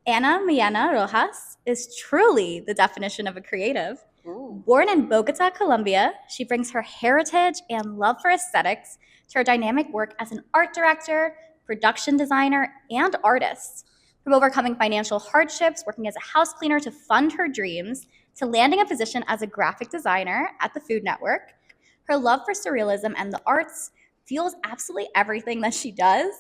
Ana Milena Rojas is truly the definition of a creative. Ooh. Born in Bogota, Colombia, she brings her heritage and love for aesthetics to her dynamic work as an art director, production designer, and artist. From overcoming financial hardships, working as a house cleaner to fund her dreams, to landing a position as a graphic designer at the Food Network, her love for surrealism and the arts fuels absolutely everything that she does.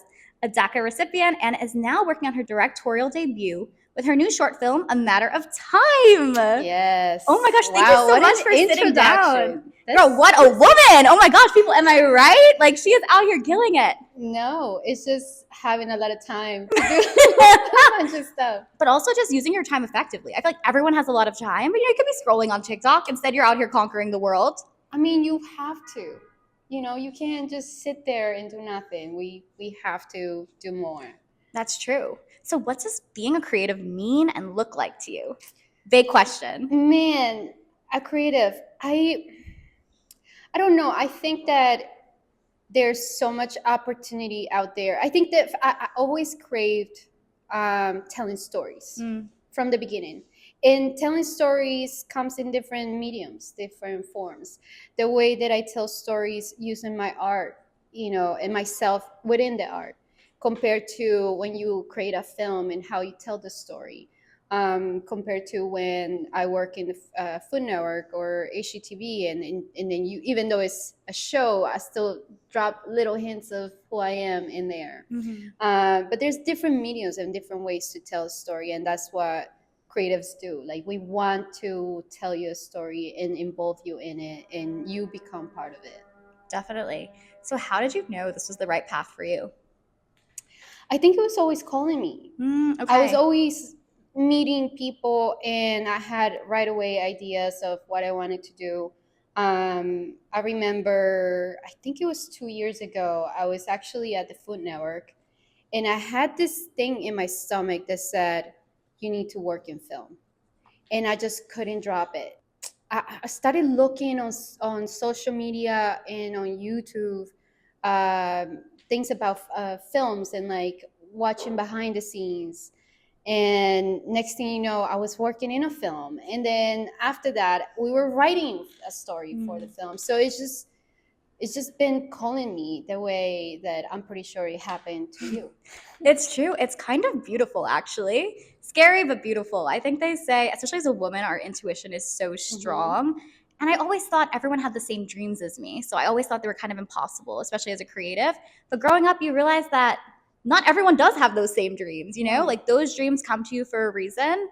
A DACA recipient, and is now working on her directorial debut with her new short film, A Matter of Time. Yes. Oh my gosh, thank you Wow, so what much an for sitting down. introduction. Girl, what a woman! Oh my gosh, people, am I right? Like, she is out here killing it. No, it's just having a lot of time to do a bunch of stuff. But also just using your time effectively. I feel like everyone has a lot of time, but you could be scrolling on TikTok. Instead, you're out here conquering the world. I mean, you have to. You can't just sit there and do nothing. We have to do more. That's true. So, what does being a creative mean and look like to you? Big question. Man, a creative. I don't know. I think that there's so much opportunity out there. I think that I always craved telling stories from the beginning. And telling stories comes in different mediums, different forms. The way that I tell stories using my art, and myself within the art, compared to when you create a film and how you tell the story, compared to when I work in the Food Network or HGTV, and then you, even though it's a show, I still drop little hints of who I am in there. But there's different mediums and different ways to tell a story, and that's what creatives do. Like, we want to tell you a story and involve you in it, and you become part of it. Definitely. So, how did you know this was the right path for you? I think it was always calling me. Okay. I was always meeting people, and I had right away ideas of what I wanted to do. I remember, I think it was 2 years ago, I was actually at the Food Network, and I had this thing in my stomach that said, you need to work in film. And I just couldn't drop it. I started looking on social media and on YouTube, things about films, and like watching behind the scenes. And next thing you know, I was working in a film. And then after that, we were writing a story for the film. So it's just been calling me the way that I'm pretty sure it happened to you. It's true. It's kind of beautiful, actually. Scary, but beautiful. I think they say, especially as a woman, our intuition is so strong. And I always thought everyone had the same dreams as me. So I always thought they were kind of impossible, especially as a creative. But growing up, you realize that not everyone does have those same dreams, Like, those dreams come to you for a reason.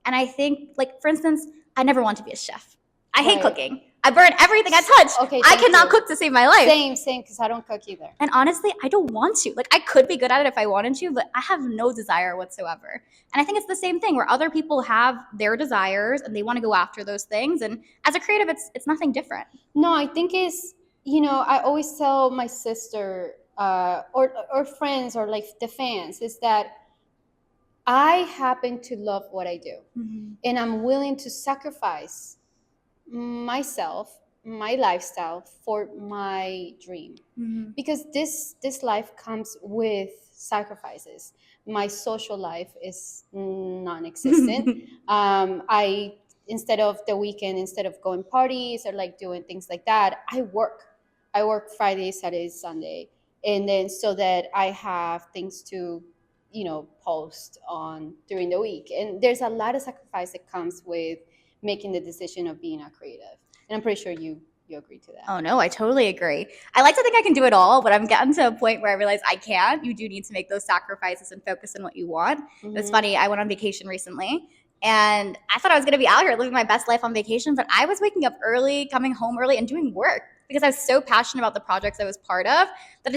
And I think, like, for instance, I never want to be a chef. I hate cooking. I burn everything I touch. Okay, I cannot you. cook to save my life. Same, because I don't cook either. And honestly, I don't want to. Like, I could be good at it if I wanted to, but I have no desire whatsoever. And I think it's the same thing where other people have their desires and they want to go after those things. And as a creative, it's nothing different. No, I think it's, I always tell my sister or friends or like the fans is that I happen to love what I do. And I'm willing to sacrifice myself, my lifestyle for my dream. Because this life comes with sacrifices. My social life is non-existent. I, instead of the weekend, instead of going parties or like doing things like that, I work Friday, Saturday, Sunday, and then so that I have things to post on during the week. And there's a lot of sacrifice that comes with making the decision of being a creative, and I'm pretty sure you agree to that. Oh no, I totally agree. I like to think I can do it all, but I'm getting to a point where I realize I can't. You do need to make those sacrifices and focus on what you want. It's funny, I went on vacation recently, and I thought I was going to be out here living my best life on vacation, but I was waking up early, coming home early, and doing work because I was so passionate about the projects I was part of that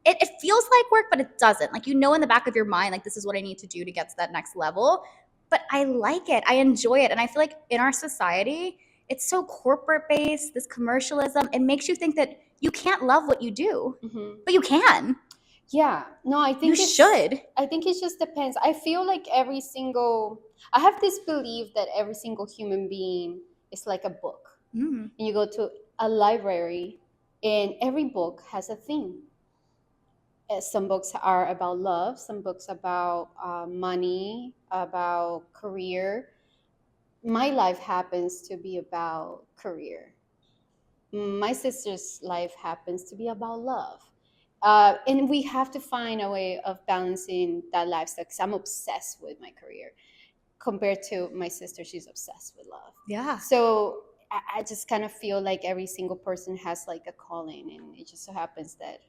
it feels like work, but it doesn't. Like, in the back of your mind, like, this is what I need to do to get to that next level. But I like it. I enjoy it. And I feel like in our society, it's so corporate based, this commercialism. It makes you think that you can't love what you do, but you can. Yeah, no, I think you should. I think it just depends. I feel like I have this belief that every single human being is like a book. And you go to a library and every book has a theme. Some books are about love, some books about money, about career. My life happens to be about career. My sister's life happens to be about love. And we have to find a way of balancing that lifestyle because I'm obsessed with my career compared to my sister. She's obsessed with love. Yeah. So I just kind of feel like every single person has like a calling, and it just so happens that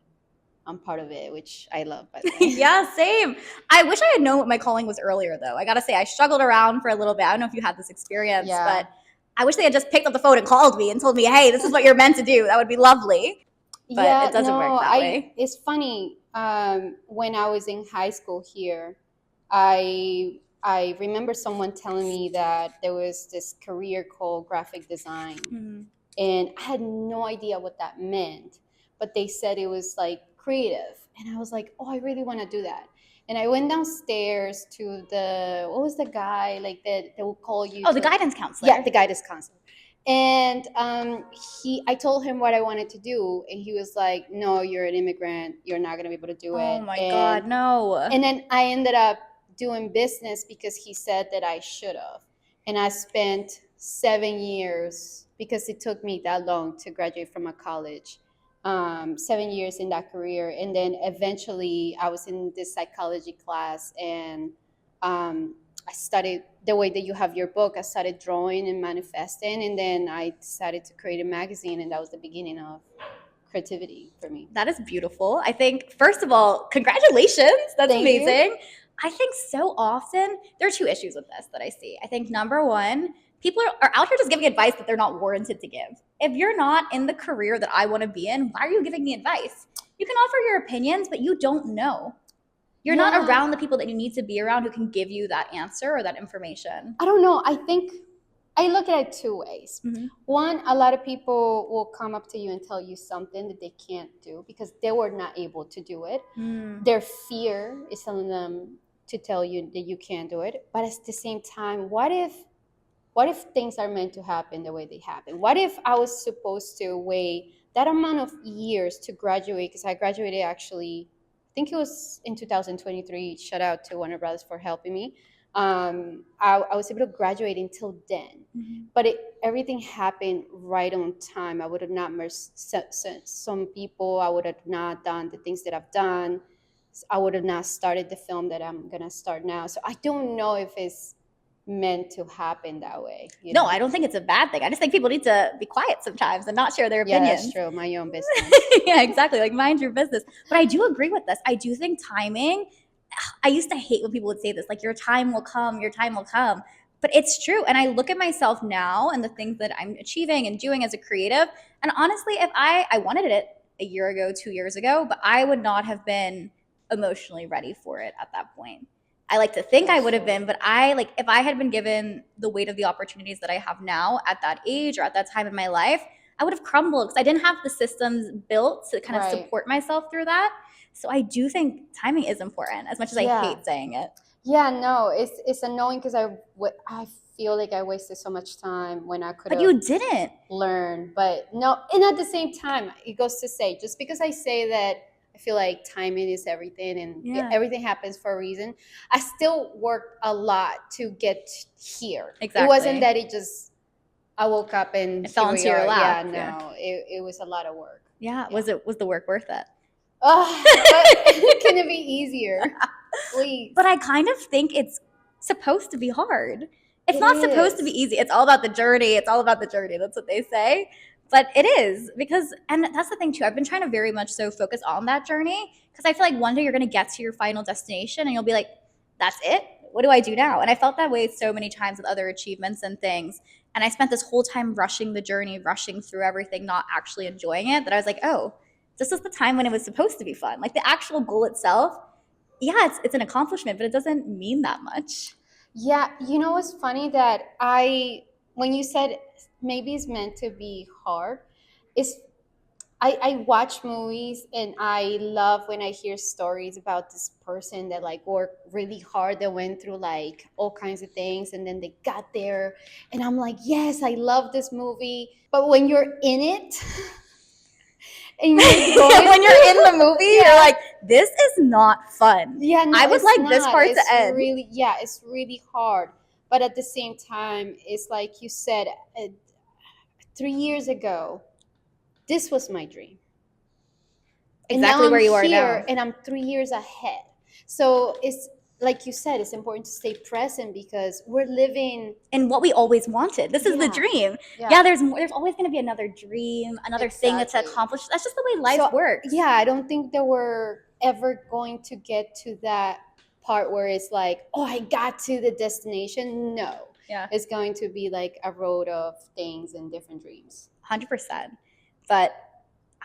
I'm part of it, which I love, by the way. Yeah, same. I wish I had known what my calling was earlier, though. I gotta say, I struggled around for a little bit. I don't know if you had this experience, Yeah. but I wish they had just picked up the phone and called me and told me, hey, this is what you're meant to do. That would be lovely. But Yeah, it doesn't work no, that way. it's funny. When I was in high school here, I remember someone telling me that there was this career called graphic design, and I had no idea what that meant. But they said it was like creative, and I was like, oh, I really want to do that. And I went downstairs to the what was the guy like that will call you? Oh, the to- guidance counselor. Yeah, the guidance counselor. And I told him what I wanted to do, and he was like, "No, you're an immigrant. You're not gonna be able to do it." Oh my God, no. And then I ended up doing business because he said that I should have, and I spent 7 years because it took me that long to graduate from a college. 7 years in that career, and then eventually I was in this psychology class, and I studied the way that you have your book. I started drawing and manifesting, and then I decided to create a magazine, and that was the beginning of creativity for me. That is beautiful. I think, first of all, congratulations. That's Thank you. amazing. I think so often there are two issues with this that I see. I think number one, people are out here just giving advice that they're not warranted to give. If you're not in the career that I want to be in, why are you giving me advice? You can offer your opinions, but you don't know. You're not Yeah. around the people that you need to be around who can give you that answer or that information. I don't know. I think I look at it two ways. Mhm. One, a lot of people will come up to you and tell you something that they can't do because they were not able to do it. Their fear is telling them to tell you that you can't do it. But at the same time, what if things are meant to happen the way they happen? What if I was supposed to wait that amount of years to graduate? Because I graduated actually, I think it was in 2023. Shout out to Warner Brothers for helping me. I was able to graduate until then, but everything happened right on time. I would have not met some people. I would have not done the things that I've done. I would have not started the film that I'm gonna start now. So I don't know if it's meant to happen that way. No, I don't think it's a bad thing. I just think people need to be quiet sometimes and not share their Yeah, opinions. that's true. My own business. Yeah, exactly. Like, mind your business. But I do agree with this. I do think timing, I used to hate when people would say this, like, your time will come, your time will come. But it's true. And I look at myself now and the things that I'm achieving and doing as a creative. And honestly, if I wanted it a year ago, 2 years ago, but I would not have been emotionally ready for it at that point. I like to think I would have been, but if I had been given the weight of the opportunities that I have now at that age or at that time in my life, I would have crumbled because I didn't have the systems built to kind of support myself through that. So I do think timing is important, as much as I hate saying it. Yeah, no, it's annoying because I feel like I wasted so much time when I could have. But you didn't learn. But no, and at the same time, it goes to say, just because I say that I feel like timing is everything and everything happens for a reason, I still worked a lot to get here. Exactly. It wasn't that I woke up and it fell into your lap. Yeah, no, it was a lot of work. Yeah. Was the work worth it? Oh, but can it be easier? Please. But I kind of think it's supposed to be hard. It's not supposed to be easy. It's all about the journey. It's all about the journey. That's what they say. But it is because, and that's the thing too, I've been trying to very much so focus on that journey because I feel like one day you're going to get to your final destination and you'll be like, that's it? What do I do now? And I felt that way so many times with other achievements and things. And I spent this whole time rushing the journey, rushing through everything, not actually enjoying it, that I was like, oh, this is the time when it was supposed to be fun. Like the actual goal itself, yeah, it's an accomplishment, but it doesn't mean that much. Yeah, you know what's funny that when you said maybe it's meant to be hard, I watch movies and I love when I hear stories about this person that like worked really hard, that went through like all kinds of things and then they got there, and I'm like, yes, I love this movie. But when you're in it, and you're going When you're in the movie, Yeah. you're like, this is not fun. Yeah, no, I would it's like this not. part It's to end. really, yeah, it's really hard. But at the same time, it's like you said, 3 years ago, this was my dream. And now Exactly I'm where you are here now. and I'm 3 years ahead. So it's like you said, it's important to stay present because we're living. And what we always wanted. This is the Yeah. dream. Yeah. Yeah, there's always going to be another dream, another thing that's Exactly. accomplished. That's just the way life So, works. yeah, I don't think that we're ever going to get to that part where it's like, oh, I got to the destination. No. Yeah. It's going to be like a road of things and different dreams. 100%. But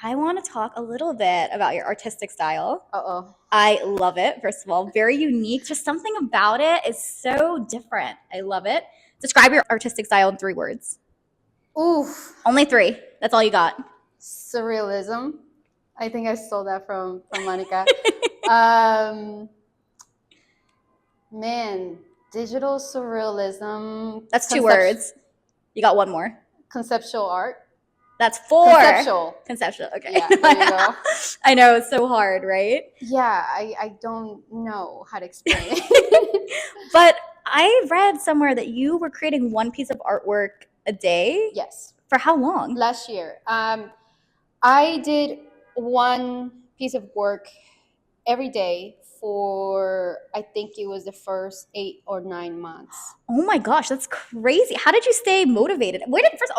I want to talk a little bit about your artistic style. Uh-oh. I love it, first of all. Very unique. Just something about it is so different. I love it. Describe your artistic style in 3 words. Oof. Only 3. That's all you got. Surrealism. I think I stole that from Monica. Man, digital surrealism. That's 2 words. You got 1 more. Conceptual art. That's 4. Conceptual. Okay. Yeah, there you go. I know, it's so hard, right? Yeah, I don't know how to explain it. But I read somewhere that you were creating 1 piece of artwork a day. Yes. For how long? Last year. I did 1 piece of work every day for, I think it was the first 8 or 9 months. Oh my gosh, that's crazy. How did you stay motivated? Where did this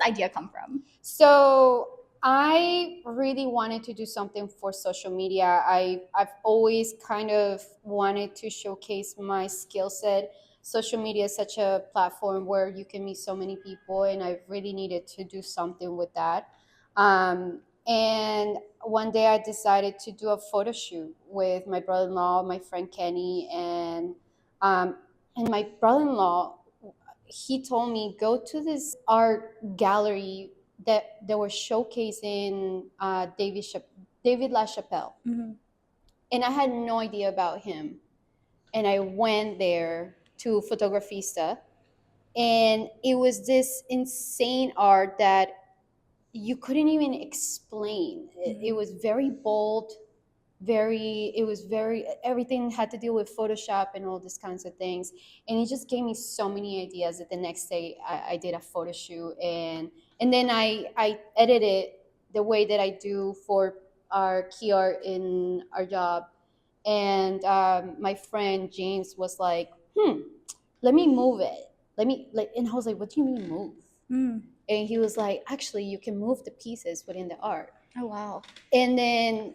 idea come from? So I really wanted to do something for social media. I've always kind of wanted to showcase my skill set. Social media is such a platform where you can meet so many people, and I really needed to do something with that. And one day I decided to do a photo shoot with my brother-in-law, my friend Kenny, and my brother-in-law, he told me, go to this art gallery that they were showcasing David LaChapelle. Mm-hmm. And I had no idea about him. And I went there to Fotografista, and it was this insane art that you couldn't even explain. It was very bold, everything had to do with Photoshop and all these kinds of things. And it just gave me so many ideas that the next day I did a photo shoot, and then I edited the way that I do for our key art in our job. And my friend James was like, let me move it. And I was like, what do you mean move? And he was like, actually, you can move the pieces within the art. Oh, wow. And then,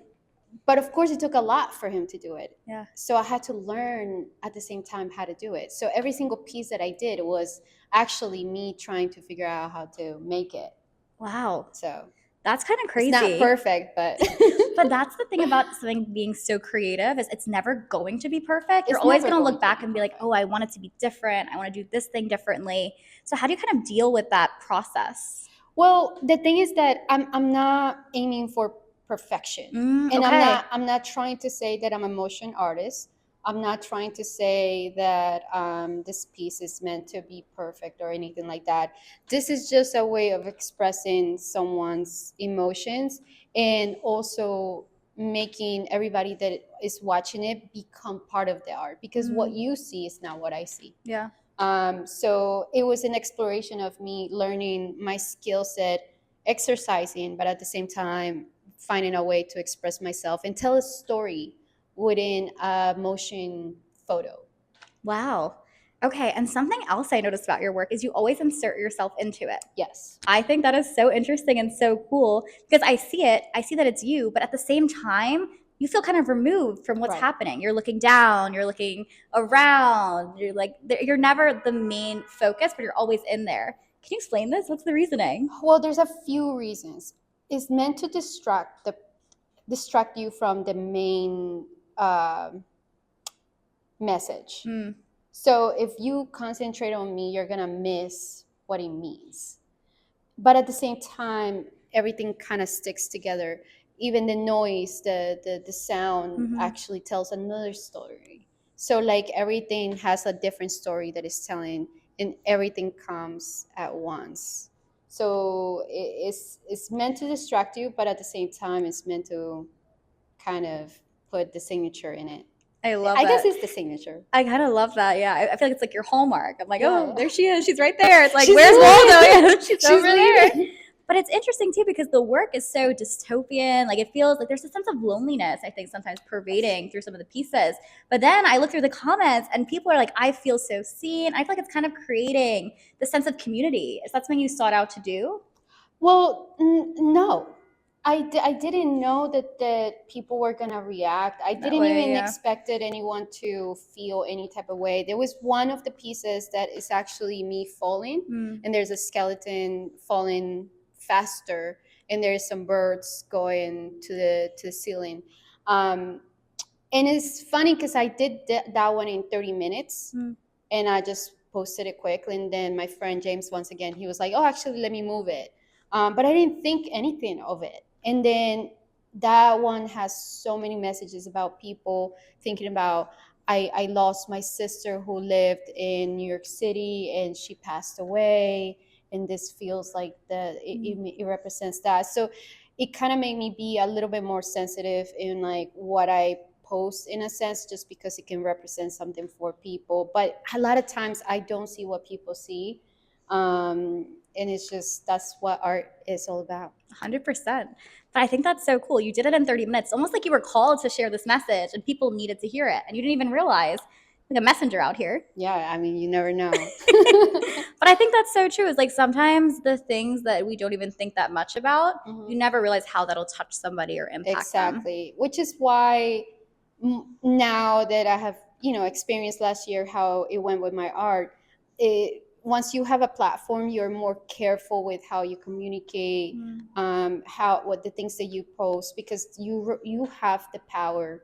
but of course, it took a lot for him to do it. Yeah. So I had to learn at the same time how to do it. So every single piece that I did was actually me trying to figure out how to make it. Wow. So that's kind of crazy. It's not perfect, but but that's the thing about something being so creative, is it's never going to be perfect. You're It's always never going to going look to back be and be like, oh, I want it to be different. I want to do this thing differently. So how do you kind of deal with that process? Well, the thing is that I'm not aiming for perfection. And okay. I'm not trying to say that I'm a motion artist. I'm not trying to say that this piece is meant to be perfect or anything like that. This is just a way of expressing someone's emotions, and also making everybody that is watching it become part of the art, because what you see is not what I see. Yeah. So it was an exploration of me learning my skill set, exercising, but at the same time finding a way to express myself and tell a story within a motion photo. Wow. Okay. And something else I noticed about your work is you always insert yourself into it. Yes. I think that is so interesting and so cool, because I see that it's you, but at the same time, you feel kind of removed from what's happening. You're looking down, you're looking around, you're never the main focus, but you're always in there. Can you explain this? What's the reasoning? Well, there's a few reasons. It's meant to distract you from the main message. So if you concentrate on me, you're gonna miss what it means. But at the same time, everything kind of sticks together. Even the noise, the sound actually tells another story. So like everything has a different story that is telling, and everything comes at once. So it's meant to distract you, but at the same time, it's meant to kind of put the signature in it. I love I guess that. it's the signature. I kind of love that. Yeah, I feel like it's like your hallmark. I'm like, Yeah. oh, there she is. She's right there. It's like, She's where's leaving. Waldo? Yeah, she's over there. leaving. But it's interesting too because the work is so dystopian. Like it feels like there's a sense of loneliness, I think, sometimes pervading through some of the pieces. But then I look through the comments and people are like, I feel so seen. I feel like it's kind of creating the sense of community. Is that something you sought out to do? Well, no. I didn't know that people were gonna react. I That didn't way, even yeah. expected anyone to feel any type of way. There was one of the pieces that is actually me falling, Mm. and there's a skeleton falling faster, and there's some birds going to the ceiling. And it's funny because I did that one in 30 minutes, and I just posted it quickly. And then my friend James, once again, he was like, "Oh, actually, let me move it." But I didn't think anything of it. And then that one has so many messages about people thinking about, I lost my sister who lived in New York City and she passed away. And this feels like it represents that. So it kind of made me be a little bit more sensitive in like what I post, in a sense, just because it can represent something for people. But a lot of times I don't see what people see. And it's just, that's what art is all about. 100%. But I think that's so cool. You did it in 30 minutes, almost like you were called to share this message and people needed to hear it. And you didn't even realize, like a messenger out here. Yeah, I mean, you never know. But I think that's so true. It's like sometimes the things that we don't even think that much about, you never realize how that'll touch somebody or impact them. Exactly. Which is why now that I have, experienced last year how it went with my art, once you have a platform, you're more careful with how you communicate, what the things that you post, because you have the power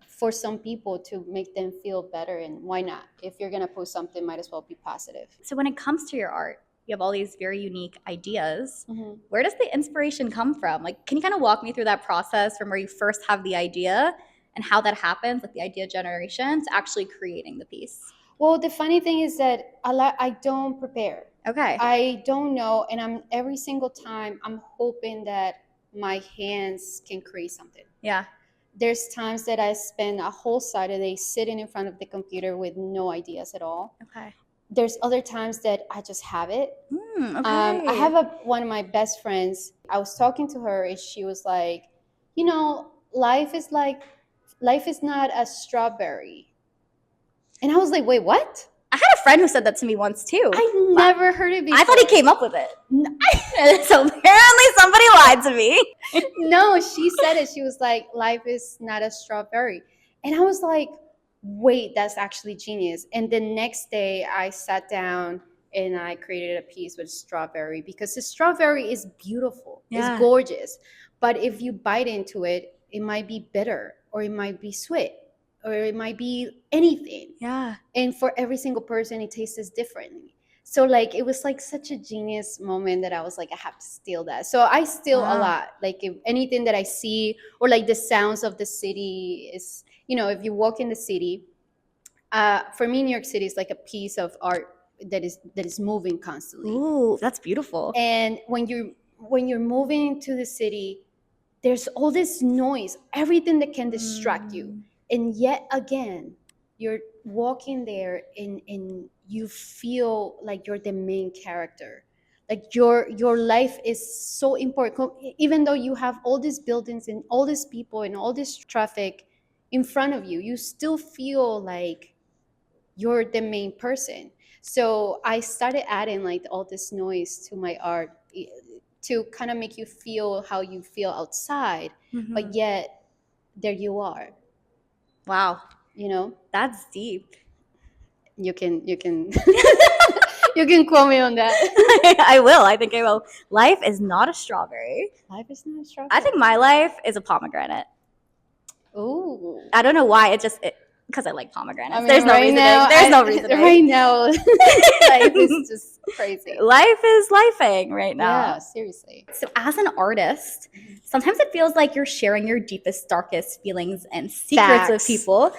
for some people to make them feel better. And why not? If you're gonna post something, might as well be positive. So when it comes to your art, you have all these very unique ideas. Where does the inspiration come from? Like, can you kind of walk me through that process from where you first have the idea and how that happens, like the idea generation, to actually creating the piece? Well, the funny thing is that I don't prepare. Okay. I don't know, and every single time I'm hoping that my hands can create something. Yeah. There's times that I spend a whole Saturday sitting in front of the computer with no ideas at all. Okay. There's other times that I just have it. Okay. I have one of my best friends. I was talking to her and she was like, life is not a strawberry. And I was like, wait, what? I had a friend who said that to me once too. I never heard it before. I thought he came up with it. So apparently somebody lied to me. No, she said it. She was like, life is not a strawberry. And I was like, wait, that's actually genius. And the next day I sat down and I created a piece with strawberry, because the strawberry is beautiful. Yeah. It's gorgeous. But if you bite into it, it might be bitter, or it might be sweet, or it might be anything. Yeah. And for every single person, it tastes differently. So like, it was like such a genius moment that I was like, I have to steal that. So I steal a lot. Like if anything that I see, or like the sounds of the city is, if you walk in the city, for me, New York City is like a piece of art that is moving constantly. Ooh, that's beautiful. And when you're moving to the city, there's all this noise, everything that can distract you. And yet again, you're walking there and you feel like you're the main character. Like your life is so important. Even though you have all these buildings and all these people and all this traffic in front of you, you still feel like you're the main person. So I started adding like all this noise to my art to kind of make you feel how you feel outside, but yet there you are. Wow. That's deep. You can you can quote me on that. I will. I think I will. Life is not a strawberry. Life is not a strawberry. I think my life is a pomegranate. Ooh. I don't know why. Because I like pomegranates. I mean, There's no reason. There's no reason. Right now, life is just crazy. Life is lifing right now. Yeah, seriously. So as an artist, sometimes it feels like you're sharing your deepest, darkest feelings and secrets with people.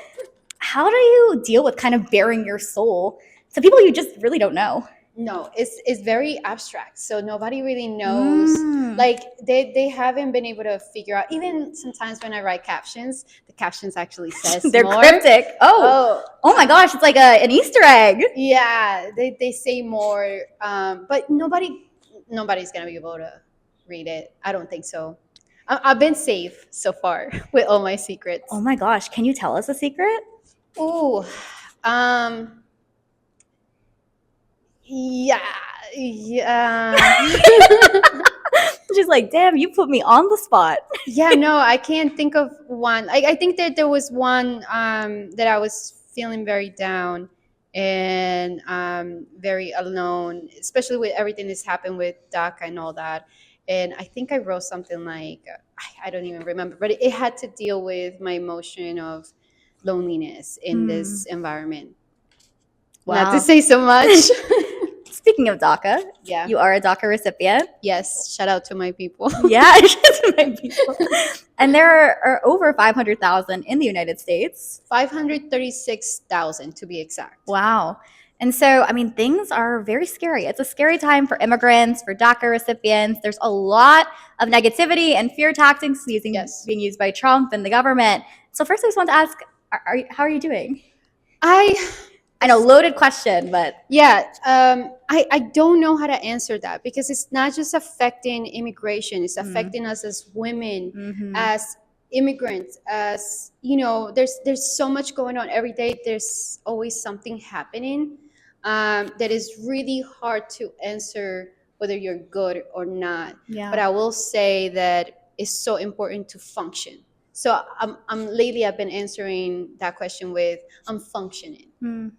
How do you deal with kind of bearing your soul to people you just really don't know? No, it's very abstract, so nobody really knows. Mm. Like they haven't been able to figure out. Even sometimes when I write captions, the captions actually says They're more. cryptic. Oh, Oh, oh my gosh, it's like an Easter egg. yeah, they say more, but nobody's gonna be able to read it. I don't think so. I've been safe so far with all my Oh secrets. my gosh, can you tell us a secret? Ooh, um, yeah, yeah. She's like, damn, you put me on the spot. Yeah, no, I can't think of one. I think that there was one that I was feeling very down and very alone, especially with everything that's happened with DACA and all that. And I think I wrote something like, I don't even remember, but it had to deal with my emotion of loneliness in Hmm. this environment. Not to Wow. say so much. Speaking of DACA, Yeah. you are a DACA recipient. Yes. Shout out to my people. Yeah, just my people. And there are over 500,000 in the United States. 536,000 to be exact. Wow. And so, I mean, things are very scary. It's a scary time for immigrants, for DACA recipients. There's a lot of negativity and fear tactics Yes. being used by Trump and the government. So, first, I just want to ask, how are you doing? I know, loaded question, but Yeah, I don't know how to answer that because it's not just affecting immigration, it's affecting us as women, mm-hmm. as immigrants, as you know, there's so much going on every day. There's always something happening that is really hard to answer whether you're good or not. Yeah. But I will say that it's so important to function. So I'm lately I've been answering that question with I'm functioning.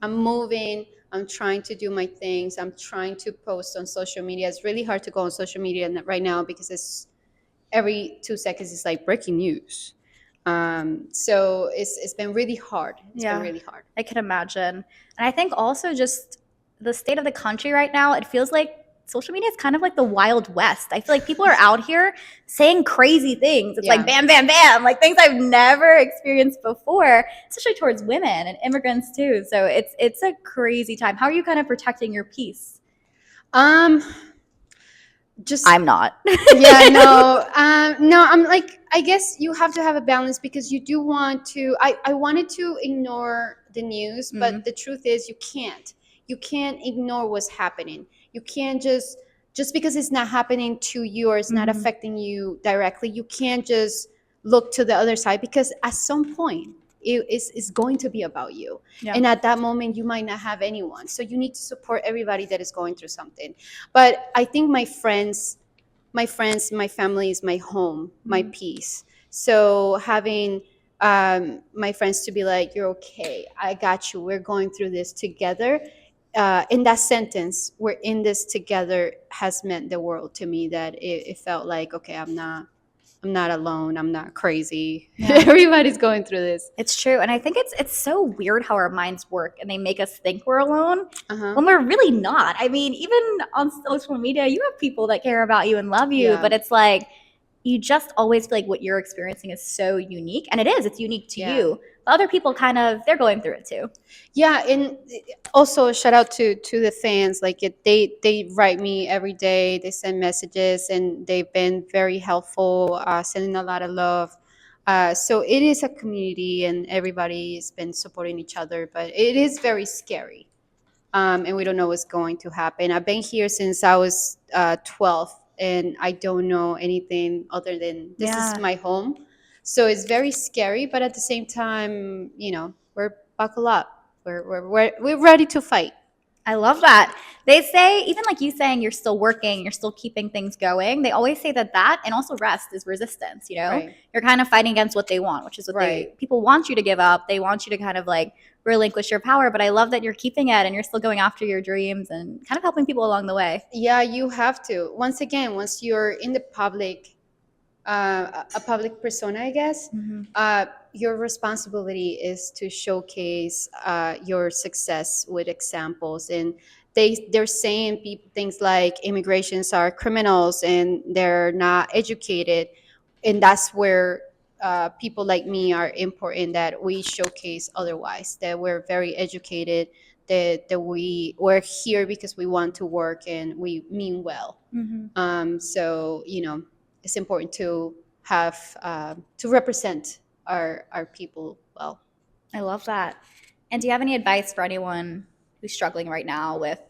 I'm moving. I'm trying to do my things. I'm trying to post on social media. It's really hard to go on social media right now because it's every 2 seconds it's like breaking news. So it's been really hard. It's been really hard. I can imagine. And I think also just the state of the country right now, it feels like social media is kind of like the Wild West. I feel like people are out here saying crazy things. It's like bam, bam, bam, like things I've never experienced before, especially towards women and immigrants too. So it's a crazy time. How are you kind of protecting your peace? Just I'm not. Yeah, no, no. I'm like, I guess you have to have a balance because you do want to. I wanted to ignore the news, but the truth is, you can't. You can't ignore what's happening. You can't just because it's not happening to you or it's not affecting you directly. You can't just look to the other side because at some point it's going to be about you. Yeah. And at that moment, you might not have anyone. So you need to support everybody that is going through something. But I think my friends, my family is my home, my peace. So having my friends to be like, "You're okay. I got you. We're going through this together." In that sentence, "We're in this together," has meant the world to me. That it felt like, okay, I'm not alone. I'm not crazy. Yeah. Everybody's going through this. It's true. And I think it's so weird how our minds work and they make us think we're alone Uh-huh. when we're really not. I mean, even on social media, you have people that care about you and love you, Yeah. but it's like you just always feel like what you're experiencing is so unique. And it is, it's unique to you. But other people kind of, they're going through it too. Yeah, and also shout out to the fans. Like they write me every day. They send messages, and they've been very helpful, sending a lot of love. So it is a community, and everybody's been supporting each other. But it is very scary, and we don't know what's going to happen. I've been here since I was 12, and I don't know anything other than this is my home. So it's very scary, but at the same time, we're buckle up. We're ready to fight. I love that. They say, even like you saying you're still working, you're still keeping things going. They always say that and also rest is resistance, you know? Right. You're kind of fighting against what they want, which is what people want you to give up. They want you to kind of like relinquish your power. But I love that you're keeping it and you're still going after your dreams and kind of helping people along the way. Yeah, you have to. Once again, once you're in the public, a public persona, I guess, your responsibility is to showcase your success with examples. And they're saying things like immigrations are criminals and they're not educated, and that's where people like me are important, that we showcase otherwise, that we're very educated, that we're here because we want to work and we mean well. So it's important to have to represent our people well. I love that. And do you have any advice for anyone who's struggling right now with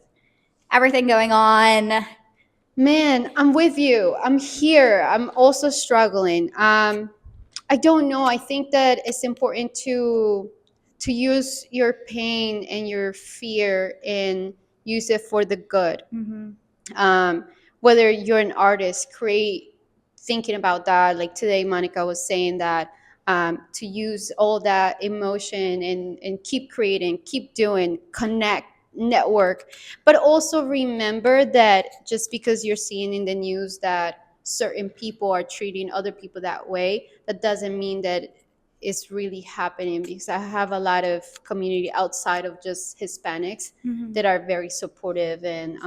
everything going on? Man, I'm with you. I'm here. I'm also struggling. I don't know. I think that it's important to use your pain and your fear and use it for the good. Whether you're an artist, create thinking about that. Like today, Monica was saying that to use all that emotion and keep creating, keep doing, connect, network, but also remember that just because you're seeing in the news that certain people are treating other people that way, that doesn't mean that it's really happening, because I have a lot of community outside of just Hispanics that are very supportive, and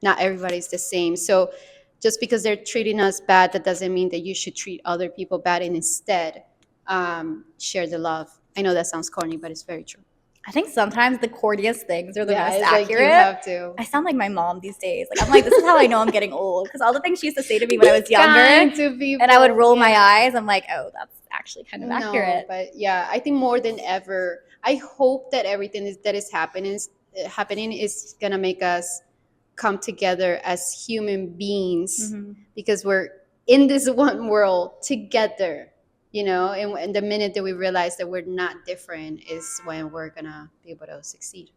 not everybody's the same. So just because they're treating us bad, that doesn't mean that you should treat other people bad, and instead share the love. I know that sounds corny, but it's very true. I think sometimes the corniest things are the most it's accurate. like you have to. I sound like my mom these days. Like, I'm like, this is how I know I'm getting old, because all the things she used to say to me when I was younger, To people, and I would roll my eyes. I'm like, oh, that's actually kind of accurate. But yeah, I think more than ever, I hope that everything that is happening is gonna make us come together as human beings, because we're in this one world together. And the minute that we realize that we're not different is when we're gonna be able to succeed.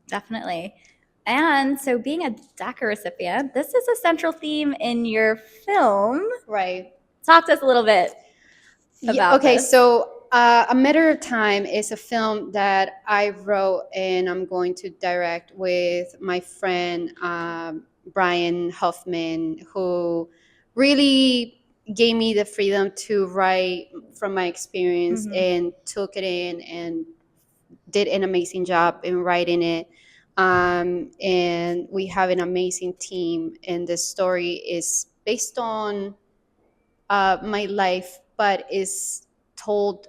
Definitely. And so being a DACA recipient, this is a central theme in your film. Right. Talk to us a little bit about this. So A Matter of Time is a film that I wrote and I'm going to direct with my friend Brian Huffman, who really gave me the freedom to write from my experience and took it in and did an amazing job in writing it. And we have an amazing team, and the story is based on my life, but is told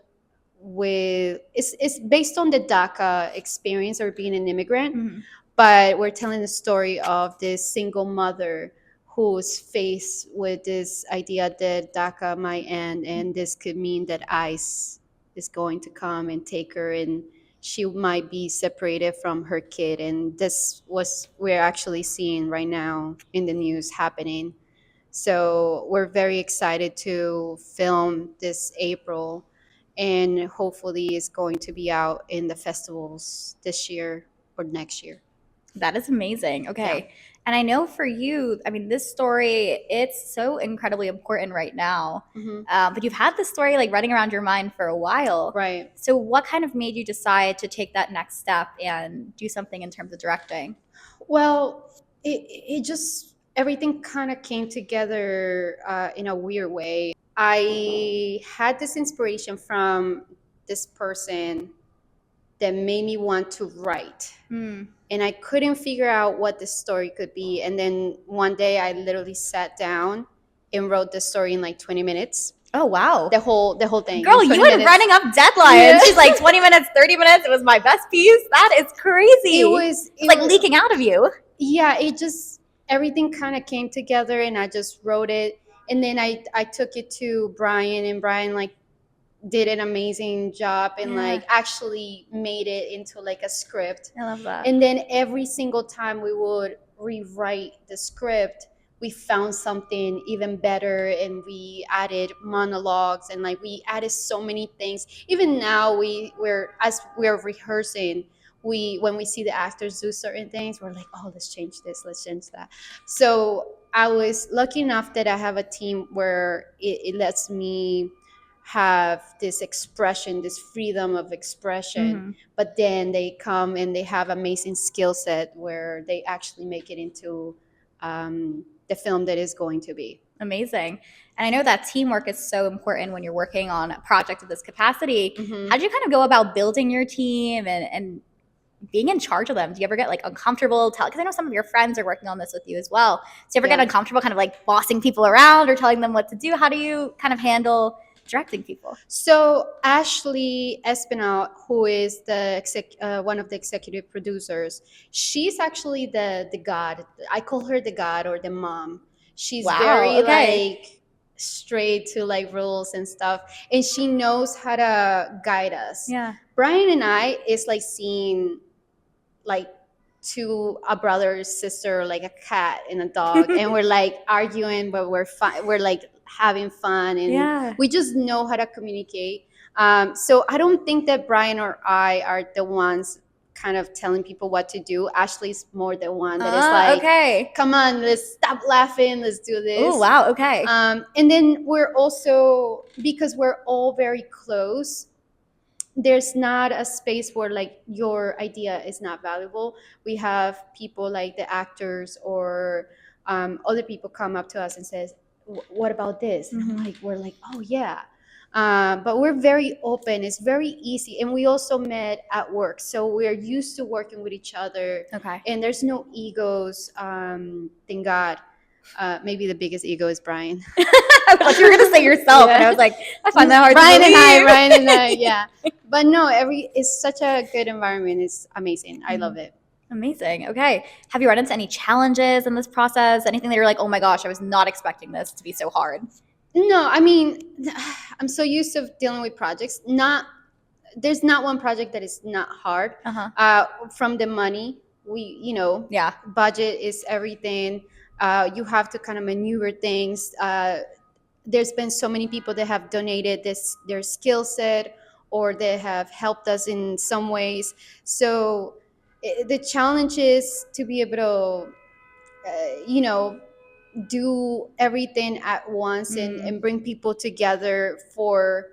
with it's based on the DACA experience or being an immigrant, but we're telling the story of this single mother who's faced with this idea that DACA might end, and this could mean that ICE is going to come and take her, and she might be separated from her kid. And this was we're actually seeing right now in the news happening. So we're very excited to film this April, and hopefully it's going to be out in the festivals this year or next year. That is amazing. Okay. Yeah. And I know for you, I mean, this story, it's so incredibly important right now. But you've had this story like running around your mind for a while. Right. So what kind of made you decide to take that next step and do something in terms of directing? Well, it just, everything kind of came together in a weird way. I had this inspiration from this person that made me want to write. And I couldn't figure out what the story could be. And then one day I literally sat down and wrote the story in like 20 minutes. Oh, wow. The whole thing. Girl, you were running up deadlines. Yeah. She's like 20 minutes, 30 minutes. It was my best piece. That is crazy. It was like leaking out of you. Yeah, everything kind of came together, and I just wrote it. And then I took it to Brian, and Brian like did an amazing job and like actually made it into like a script. I love that. And then every single time we would rewrite the script, we found something even better, and we added monologues, and like we added so many things. Even now we're rehearsing, when we see the actors do certain things, we're like, oh, let's change this, let's change that. So I was lucky enough that I have a team where it lets me have this expression, this freedom of expression, but then they come and they have amazing skill set where they actually make it into the film that is going to be. Amazing. And I know that teamwork is so important when you're working on a project of this capacity. How did you kind of go about building your team and being in charge of them? Do you ever get like uncomfortable? Because I know some of your friends are working on this with you as well. Do you ever get uncomfortable kind of like bossing people around or telling them what to do? How do you kind of handle directing people? So Ashley Espinal, who is one of the executive producers, she's actually the god. I call her the god or the mom. She's Wow. very Okay. like straight to like rules and stuff, and she knows how to guide us. Yeah. Brian and I is like seeing like a brother sister, like a cat and a dog, and we're like arguing, but we're fun. We're like having fun, and Yeah. we just know how to communicate. So I don't think that Brian or I are the ones kind of telling people what to do. Ashley's more the one that is like, Okay. come on, let's stop laughing, let's do this. Oh, wow. Okay. And then we're also, because we're all very close, there's not a space where like your idea is not valuable. We have people like the actors or other people come up to us and says, what about this? And I'm like, we're like, oh yeah. But we're very open. It's very easy. And we also met at work. So we're used to working with each other. Okay. And there's no egos. Thank God. Maybe the biggest ego is Brian. I thought you were going to say yourself. Yeah. And I was like, I find that hard Brian to believe. Brian and I, yeah. But no, it's such a good environment. It's amazing. I love it. Amazing. Okay. Have you run into any challenges in this process? Anything that you're like, oh my gosh, I was not expecting this to be so hard? No, I mean, I'm so used to dealing with projects. There's not one project that is not hard. From the money, Yeah. budget is everything. You have to kind of maneuver things. There's been so many people that have donated their skill set, or they have helped us in some ways. So the challenge is to be able to, do everything at once and bring people together for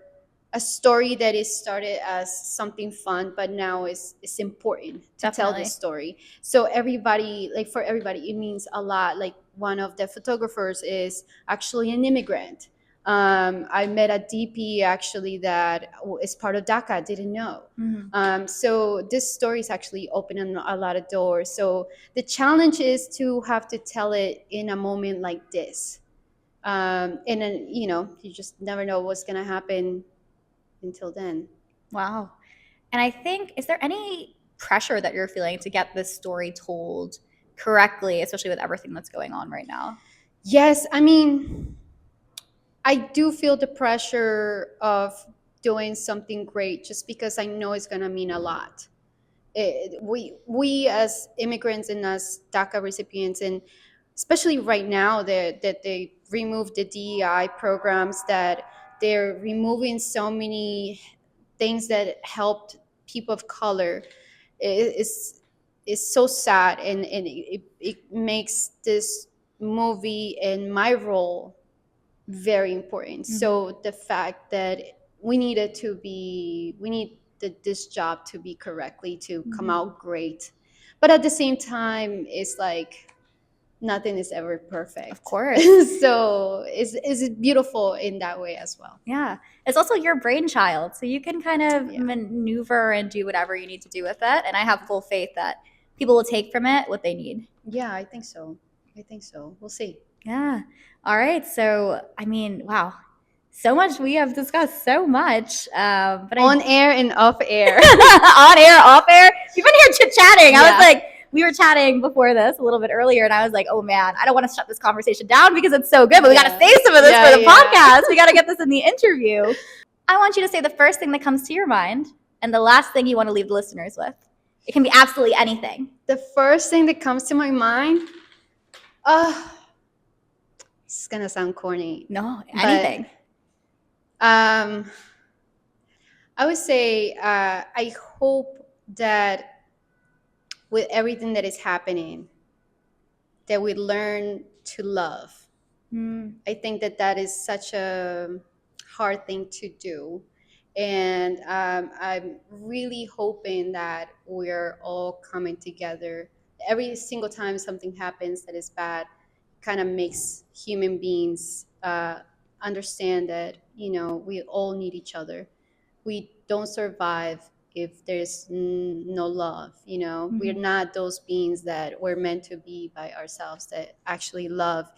a story that is started as something fun, but now it's important to tell the story. So for everybody, it means a lot. Like one of the photographers is actually an immigrant. I met a DP actually that is part of DACA, didn't know. So this story is actually opening a lot of doors. So the challenge is to have to tell it in a moment like this. And then, you just never know what's going to happen until then. Wow. And I think, is there any pressure that you're feeling to get this story told correctly, especially with everything that's going on right now? Yes. I mean, I do feel the pressure of doing something great just because I know it's going to mean a lot. We as immigrants and as DACA recipients, and especially right now that they removed the DEI programs, that they're removing so many things that helped people of color, is so sad, and it makes this movie and my role very important. So the fact that we need this job to be correctly, to come out great, but at the same time, it's like nothing is ever perfect. Of course. So it's beautiful in that way as well. Yeah. It's also your brainchild, so you can kind of maneuver and do whatever you need to do with it. And I have full faith that people will take from it what they need. Yeah, I think so. We'll see. Yeah. All right. So, I mean, wow. So much. We have discussed so much. But on air and off air. On air, off air. You've been here chit-chatting. I was like, we were chatting before this a little bit earlier, and I was like, oh man, I don't want to shut this conversation down because it's so good, but we got to save some of this for the podcast. We got to get this in the interview. I want you to say the first thing that comes to your mind and the last thing you want to leave the listeners with. It can be absolutely anything. The first thing that comes to my mind, it's going to sound corny. No, anything. I would say I hope that with everything that is happening, that we learn to love. I think that is such a hard thing to do. And I'm really hoping that we're all coming together. Every single time something happens that is bad, kind of makes human beings understand that, we all need each other. We don't survive if there's no love. We're not those beings that we're meant to be by ourselves, that actually love.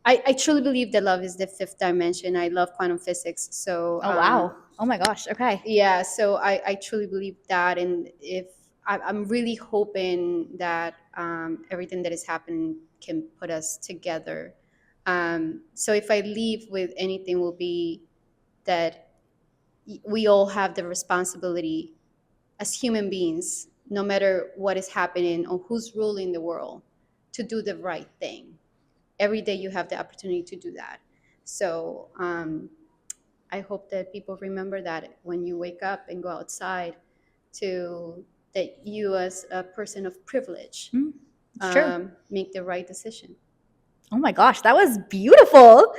I truly believe that love is the fifth dimension. I love quantum physics. So Oh wow. Oh my gosh. Okay. yeah, so I truly believe that. And if I'm really hoping that everything that is happening can put us together. So if I leave with anything, will be that we all have the responsibility as human beings, no matter what is happening or who's ruling the world, to do the right thing. Every day you have the opportunity to do that. So I hope that people remember that when you wake up and go outside, to that you as a person of privilege It's true. make the right decision. Oh my gosh, that was beautiful.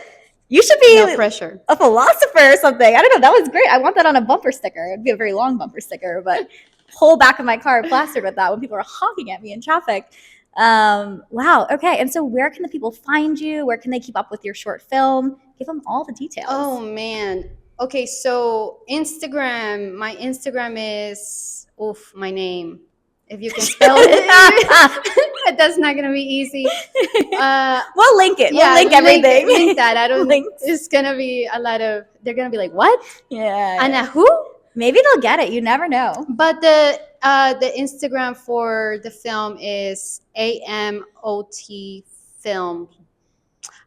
You should No be pressure. a philosopher or something. I don't know. That was great. I want that on a bumper sticker. It'd be a very long bumper sticker, but whole back of my car plastered with that when people are honking at me in traffic. Wow. Okay. And so, where can the people find you? Where can they keep up with your short film? Give them all the details. Oh man. Okay, so Instagram. My Instagram is my name. If you can spell it, that's not gonna be easy. We'll link it. We'll link everything. Link that. I don't. Links. It's gonna be a lot of. They're gonna be like, what? Yeah. Anna who? Maybe they'll get it. You never know. But the Instagram for the film is AMOT film.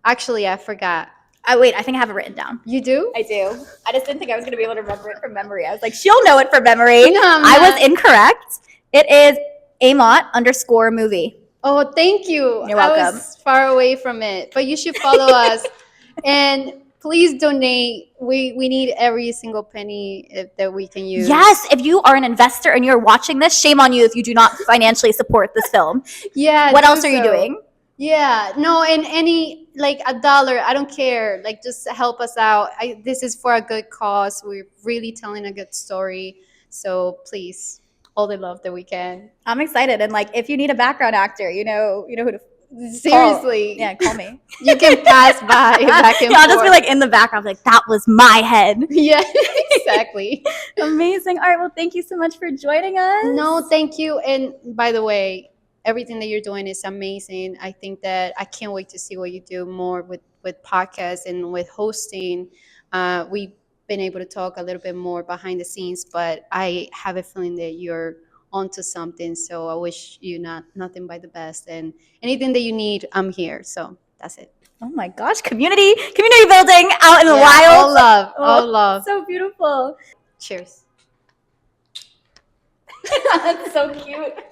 Actually, I forgot. Wait, I think I have it written down. You do? I do. I just didn't think I was going to be able to remember it from memory. I was like, she'll know it from memory. No, I was incorrect. It is AMOT_movie. Oh, thank you. You're welcome. I was far away from it, but you should follow us. And please donate. We need every single penny that we can use. Yes, if you are an investor and you're watching this, shame on you if you do not financially support this film. Yeah. What else are you doing? Yeah, no, and any like $1, I don't care. Like, just help us out. This is for a good cause. We're really telling a good story. So please, all the love that we can. I'm excited, and like, if you need a background actor, you know who to. Seriously, yeah, call me. You can pass by back and forth. I'll just be like in the background, like that was my head. Yeah, exactly. Amazing. All right, well, thank you so much for joining us. No, thank you. And by the way, everything that you're doing is amazing. I think that I can't wait to see what you do more with podcasts and with hosting. We've been able to talk a little bit more behind the scenes, but I have a feeling that you're onto something. So I wish you nothing but the best, and anything that you need, I'm here. So that's it. Oh my gosh, community building out in the wild. All love. So beautiful. Cheers. That's so cute.